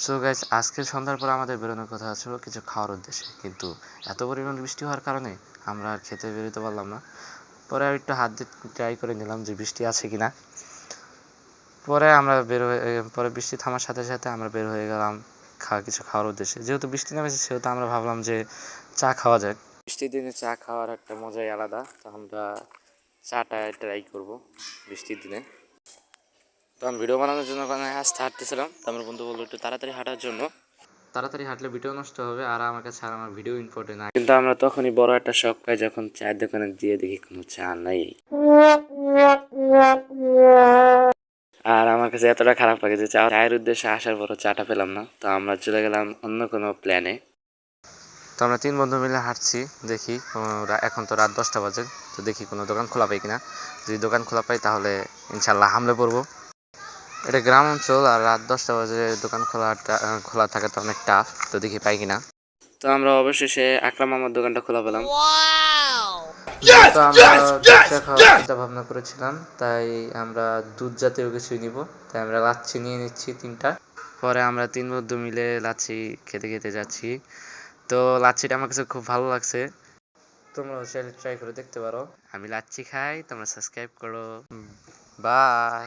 So guys, আজকে সন্ধ্যার পর আমাদের বেরোনোর কথা ছিল কিছু খাওয়ার উদ্দেশ্যে, কিন্তু এত পরিমাণ বৃষ্টি হওয়ার কারণে আমরা আর খেতে বেরোতে পারলাম না। পরে আর একটু হাত দিয়ে ট্রাই করে নিলাম যে বৃষ্টি আছে কিনা। পরে আমরা পরে বৃষ্টি থামার সাথে সাথে আমরা বের হয়ে গেলাম কিছু খাওয়ার উদ্দেশ্যে। যেহেতু বৃষ্টি নেমেছে সেহেতু আমরা ভাবলাম যে চা খাওয়া যাক। বৃষ্টির দিনে চা খাওয়ার একটা মজাই আলাদা। তো আমরা চাটা ট্রাই করবো বৃষ্টির দিনে। তো আমি ভিডিও বানানোর জন্য আস্তে হাঁটতেছিলাম, তো আমার বন্ধু বললো একটু তাড়াতাড়ি হাঁটার জন্য। তাড়াতাড়ি হাঁটলে ভিডিও নষ্ট হবে, আর আমার কাছে আর আমার ভিডিও ইম্পর্টেন্ট না। কিন্তু আমরা তখনই বড় একটা শখ পাই যখন চায়ের দোকানে গিয়ে দেখি কোনো চা নাই। আর আমার কাছে এতটা খারাপ লাগে যে চায়ের উদ্দেশ্যে আসার পরও চাটা পেলাম না। তো আমরা চলে গেলাম অন্য কোনো প্ল্যানে। তো আমরা 3 বন্ধু মিলে হাঁটছি, দেখি এখন তো রাত 10টা বাজে। তো দেখি কোনো দোকান খোলা পাই কিনা। যদি দোকান খোলা পাই তাহলে ইনশাল্লাহ হামলে পড়বো। এটা গ্রাম অঞ্চল, আর রাত 10টা বাজে দোকান খোলা থাকাটা অনেক টাফ। তো দেখি পাই কিনা। তো আমরা অবশেষে আকরাম মামার দোকানটা খোলা পেলাম। তো আমরা দুধ চা খাওয়ার চিন্তা ভাবনা করেছিলাম, তাই আমরা দুধ জাতীয় কিছুই নিব। তাই আমরা লাচ্ছি নিয়ে নিচ্ছি 3টা। পরে আমরা 3 বন্ধু মিলে লাচ্ছি খেতে খেতে যাচ্ছি। তো লাচ্ছিটা আমার কাছে খুব ভালো লাগছে, তোমরাও চাইলে ট্রাই করে দেখতে পারো। আমি লাচ্ছি খাই, তোমরা সাবস্ক্রাইব করো। বাই।